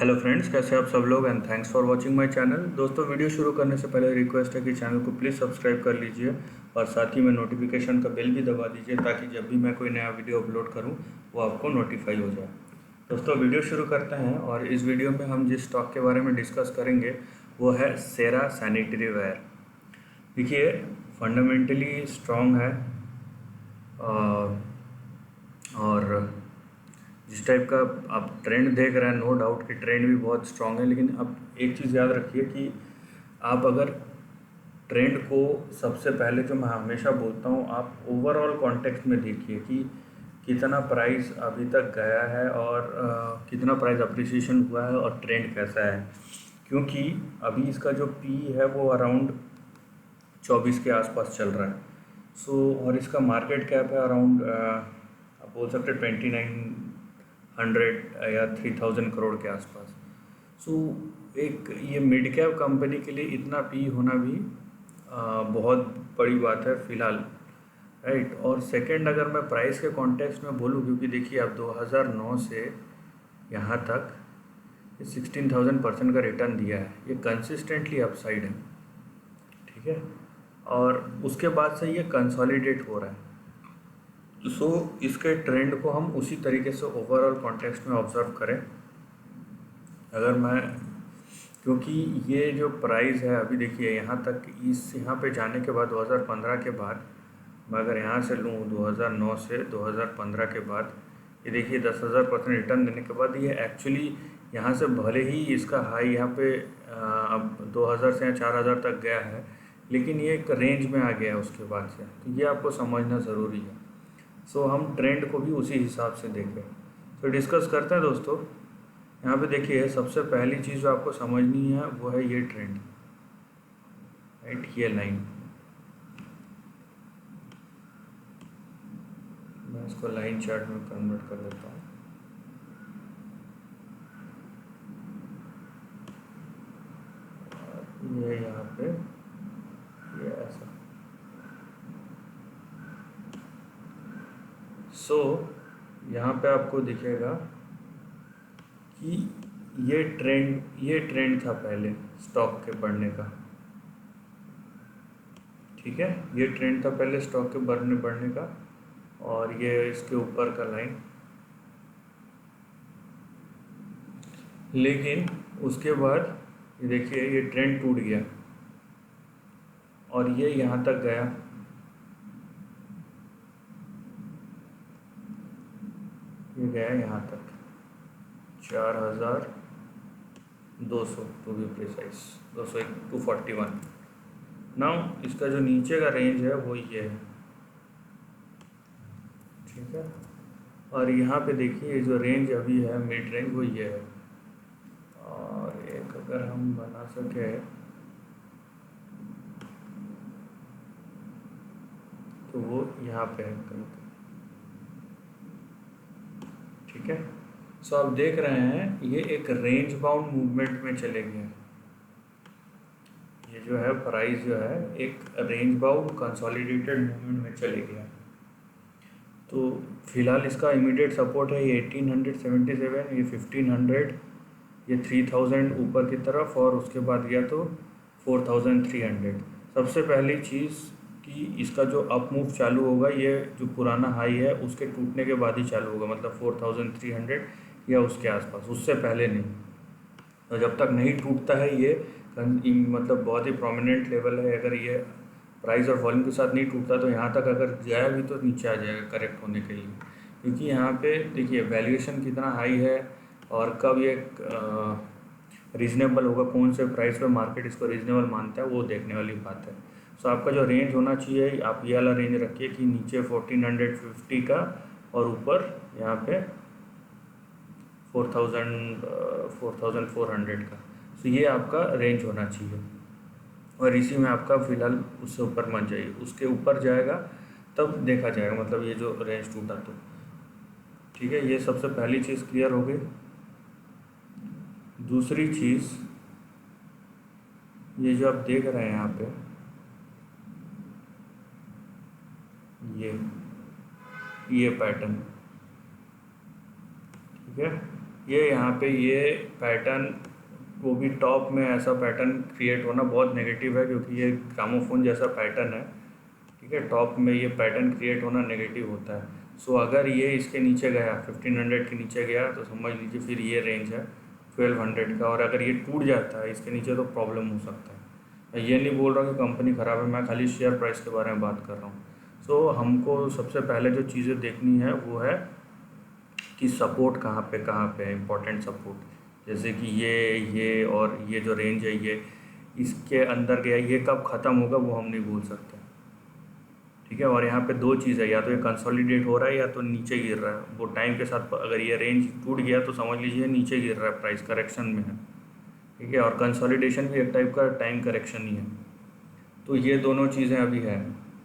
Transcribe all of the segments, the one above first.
Hello friends, कैसे आप सब लोग and thanks for watching my channel. दोस्तों, वीडियो शुरू करने से पहले रिक्वेस्ट है कि चैनल को प्लीज़ सब्सक्राइब कर लीजिए और साथ ही में नोटिफिकेशन का बेल भी दबा दीजिए ताकि जब भी मैं कोई नया वीडियो अपलोड करूं वो आपको नोटिफाई हो जाए। दोस्तों, वीडियो शुरू करते हैं और इस वीडियो में हम जिस स्टॉक के बारे में डिस्कस करेंगे वो है सेरा सैनिटरी वेयर। देखिए, फंडामेंटली स्ट्रॉन्ग है और जिस टाइप का आप ट्रेंड देख रहे हैं, नो डाउट कि ट्रेंड भी बहुत स्ट्रांग है। लेकिन अब एक चीज़ याद रखिए कि आप अगर ट्रेंड को सबसे पहले, जो मैं हमेशा बोलता हूँ, आप ओवरऑल कॉन्टेक्स्ट में देखिए कि कितना प्राइस अभी तक गया है और कितना प्राइस अप्रिसिएशन हुआ है और ट्रेंड कैसा है। क्योंकि अभी इसका जो पी है वो अराउंड 24 के आसपास चल रहा है। और इसका मार्केट कैप है अराउंड, आप बोल सकते हैं 2900 या 3000 करोड़ के आसपास। एक ये मिड कैप कंपनी के लिए इतना पी होना भी बहुत बड़ी बात है फ़िलहाल, राइट। और सेकंड, अगर मैं प्राइस के कॉन्टेक्स्ट में बोलूँ, क्योंकि देखिए आप 2009 से यहाँ तक 16,000% का रिटर्न दिया है, ये कंसिस्टेंटली अपसाइड है, ठीक है। और उसके बाद से ये कंसोलिडेट हो रहा है। इसके ट्रेंड को हम उसी तरीके से ओवरऑल कॉन्टेक्स्ट में ऑब्जर्व करें। अगर मैं, क्योंकि ये जो प्राइस है अभी देखिए यहाँ तक, यहाँ पे जाने के बाद 2015 के बाद, मैं अगर यहाँ से लूँ 2009 से 2015 के बाद, ये देखिए 10,000% रिटर्न देने के बाद ये एक्चुअली यहाँ से भले ही इसका हाई यहाँ पे अब 2000 से 4000 तक गया है, लेकिन ये एक रेंज में आ गया है उसके बाद से। तो ये आपको समझना ज़रूरी है। हम ट्रेंड को भी उसी हिसाब से देखें। डिस्कस करते हैं दोस्तों। यहाँ पे देखिए, सबसे पहली चीज़ जो आपको समझनी है वो है ये ट्रेंड, राइट, ये लाइन। मैं इसको लाइन चार्ट में कन्वर्ट कर देता हूँ। ये यहाँ पे ये ऐसा। यहाँ पे आपको दिखेगा कि ये ट्रेंड था पहले स्टॉक के बढ़ने का, ठीक है। ये ट्रेंड था पहले स्टॉक के बढ़ने का, और ये इसके ऊपर का लाइन। लेकिन उसके बाद ये देखिए, ये ट्रेंड टूट गया और ये यहाँ तक गया, ये गया यहाँ तक 4200 टू बी प्रिसाइज, 241। नाउ इसका जो नीचे का रेंज है वो ये है, ठीक है। और यहाँ पे देखिए जो रेंज अभी है मिड रेंज वो ये है। और एक अगर हम बना सके तो वो यहाँ पे है कहीं, ठीक है। आप देख रहे हैं ये एक रेंज बाउंड मूवमेंट में चले गए। ये जो है प्राइस जो है एक रेंज बाउंड कंसोलिडेटेड मूवमेंट में चले गया। तो फिलहाल इसका इमीडिएट सपोर्ट है ये 1877, ये 1500, ये 3000 ऊपर की तरफ, और उसके बाद गया तो 4300। सबसे पहली चीज़ कि इसका जो अप मूव चालू होगा, ये जो पुराना हाई है उसके टूटने के बाद ही चालू होगा, मतलब 4300 या उसके आसपास, उससे पहले नहीं। तो जब तक नहीं टूटता है ये मतलब बहुत ही प्रोमिनेंट लेवल है। अगर ये प्राइस और वॉल्यूम के साथ नहीं टूटता तो यहाँ तक अगर जाए भी तो नीचे आ जाएगा करेक्ट होने के लिए। क्योंकि यहाँ पे देखिए वैल्यूएशन कितना हाई है और कब ये रीज़नेबल होगा, कौन से प्राइस पे मार्केट इसको रीज़नेबल मानता है, वो देखने वाली बात है। आपका जो रेंज होना चाहिए, आप ये वाला रेंज रखिए कि नीचे 1450 का और ऊपर यहाँ पे 4400 का। ये आपका रेंज होना चाहिए और इसी में आपका फ़िलहाल उससे ऊपर मत जाइए। उसके ऊपर जाएगा तब देखा जाएगा, मतलब ये जो रेंज टूटा तो, ठीक है। ये सबसे पहली चीज़ क्लियर हो गई। दूसरी चीज़, ये जो आप देख रहे हैं यहाँ पे, ये पैटर्न, ठीक है। ये यहाँ पे ये पैटर्न, वो भी टॉप में ऐसा पैटर्न क्रिएट होना बहुत नेगेटिव है, क्योंकि ये ग्रामोफोन जैसा पैटर्न है, ठीक है। टॉप में ये पैटर्न क्रिएट होना नेगेटिव होता है। सो अगर ये इसके नीचे गया, 1500 के नीचे गया, तो समझ लीजिए फिर ये रेंज है 1200 का, और अगर ये टूट जाता है इसके नीचे तो प्रॉब्लम हो सकता है। मैं ये नहीं बोल रहा कि कंपनी ख़राब है, मैं खाली शेयर प्राइस के बारे में बात कर रहा हूँ। सो हमको सबसे पहले जो चीज़ें देखनी है वो है कि सपोर्ट कहाँ पे है, इम्पोर्टेंट सपोर्ट, जैसे कि ये और ये जो रेंज है ये इसके अंदर गया, ये कब ख़त्म होगा वो हम नहीं बोल सकते, ठीक है। और यहाँ पे दो चीज़ है, या तो ये कंसोलिडेट हो रहा है या तो नीचे गिर रहा है। वो टाइम के साथ अगर ये रेंज टूट गया तो समझ लीजिए नीचे गिर रहा है, प्राइस करेक्शन में है, ठीक है। और कंसोलिडेशन भी एक टाइप का टाइम करेक्शन ही है। तो ये दोनों चीज़ें अभी है।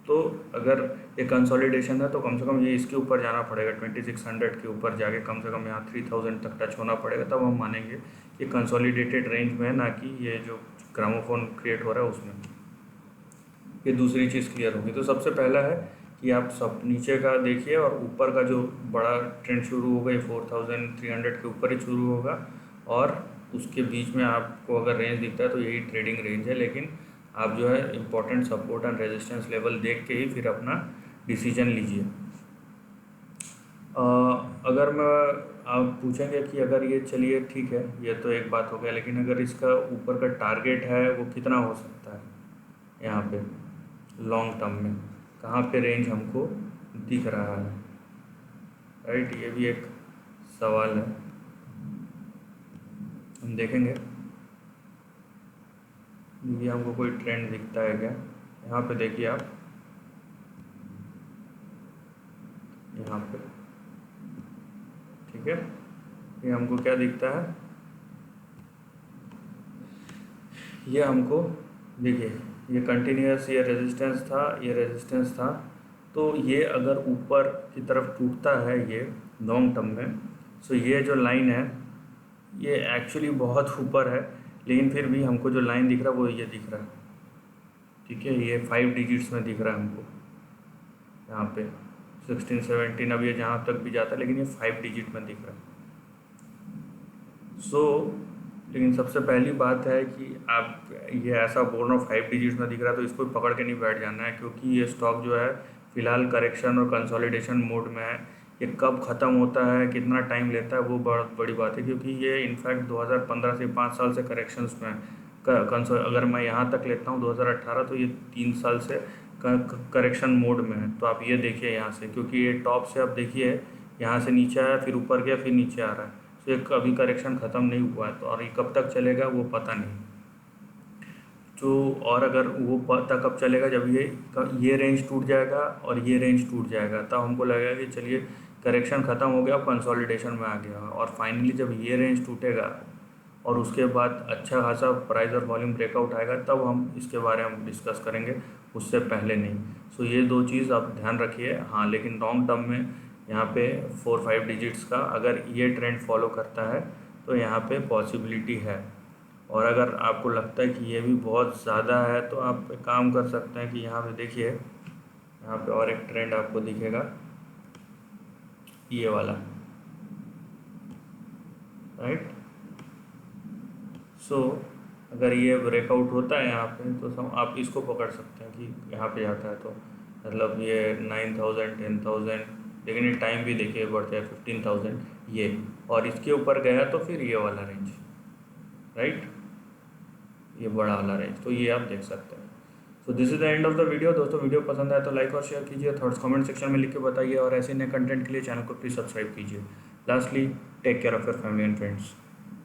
तो अगर ये कंसोलिडेशन है तो कम से कम ये इसके ऊपर जाना पड़ेगा, 2600 के ऊपर जाके कम से कम यहाँ 3000 तक टच होना पड़ेगा, तब हम मानेंगे कि कंसोलिडेटेड रेंज में है, ना कि ये जो ग्रामोफोन क्रिएट हो रहा है उसमें। ये दूसरी चीज़ क्लियर होगी। तो सबसे पहला है कि आप सब नीचे का देखिए और ऊपर का जो बड़ा ट्रेंड शुरू होगा ये 4300 के ऊपर ही शुरू होगा, और उसके बीच में आपको अगर रेंज दिखता है तो यही ट्रेडिंग रेंज है। लेकिन आप जो है important support and resistance level देख के ही फिर अपना डिसीजन लीजिए। अगर मैं आप पूछेंगे कि अगर ये चलिए ठीक है, ये तो एक बात हो गया, लेकिन अगर इसका ऊपर का टारगेट है वो कितना हो सकता है, यहाँ पे लॉन्ग टर्म में कहाँ पे रेंज हमको दिख रहा है, राइट, ये भी एक सवाल है, हम देखेंगे ये हमको कोई ट्रेंड दिखता है क्या। यहाँ पे देखिए आप, यहाँ पे ठीक है, ये हमको क्या दिखता है, ये हमको देखिए ये कंटिन्यूस, ये रेजिस्टेंस था, ये रेजिस्टेंस था। तो ये अगर ऊपर की तरफ टूटता है ये लॉन्ग टर्म में, सो ये जो लाइन है ये एक्चुअली बहुत ऊपर है, लेकिन फिर भी हमको जो लाइन दिख रहा है वो ये दिख रहा है, ठीक है। ये 5 डिजिट्स में दिख रहा है हमको, यहाँ पे 16 17, अब ये जहाँ तक भी जाता है, लेकिन ये 5 डिजिट में दिख रहा है। लेकिन सबसे पहली बात है कि आप ये ऐसा बोल रहा हूँ 5 डिजिट्स में दिख रहा है तो इसको पकड़ के नहीं बैठ जाना है, क्योंकि ये स्टॉक जो है फ़िलहाल करेक्शन और कंसोलिडेशन मोड में है। ये कब ख़त्म होता है, कितना टाइम लेता है, वो बहुत बड़ी बात है, क्योंकि ये इनफैक्ट 2015 से 5 साल से करेक्शंस में अगर मैं यहाँ तक लेता हूँ 2018, तो ये 3 साल से करेक्शन मोड में है। तो आप ये देखिए यहाँ से, क्योंकि ये टॉप से आप देखिए यहाँ से नीचे आया, फिर ऊपर गया, फिर नीचे आ रहा है, तो ये अभी करेक्शन ख़त्म नहीं हुआ है, तो और ये कब तक चलेगा वो पता नहीं। तो और अगर वो पता कब चलेगा, जब ये रेंज टूट जाएगा और ये रेंज टूट जाएगा, तब हमको लगेगा कि चलिए करेक्शन ख़त्म हो गया, अब कंसोलिडेशन में आ गया। और फाइनली जब ये रेंज टूटेगा और उसके बाद अच्छा खासा प्राइस और वॉल्यूम ब्रेकआउट आएगा, तब हम इसके बारे में डिस्कस करेंगे, उससे पहले नहीं। सो ये दो चीज़ आप ध्यान रखिए। हाँ, लेकिन लॉन्ग टर्म में यहाँ पे 4-5 डिजिट्स का अगर ये ट्रेंड फॉलो करता है तो यहाँ पे पॉसिबिलिटी है। और अगर आपको लगता है कि ये भी बहुत ज़्यादा है तो आप एक काम कर सकते हैं कि यहाँ पे देखिए, यहाँ पे और एक ट्रेंड आपको दिखेगा, ये वाला, राइट। सो अगर ये ब्रेकआउट होता है यहाँ पे तो आप इसको पकड़ सकते हैं कि यहाँ पे जाता है, तो मतलब ये 9000 10,000, लेकिन ये टाइम भी देखिए बढ़ता है 15,000 ये, और इसके ऊपर गया तो फिर ये वाला रेंज, राइट, ये बड़ा वाला रेंज, तो ये आप देख सकते हैं। So this is the end of the video. दोस्तों वीडियो पसंद आए तो लाइक और शेयर कीजिए, थॉट्स कमेंट सेक्शन में लिख के बताइए, और ऐसे नए कंटेंट के लिए चैनल को प्लीज़ सब्सक्राइब कीजिए। Lastly, take care of your family and friends.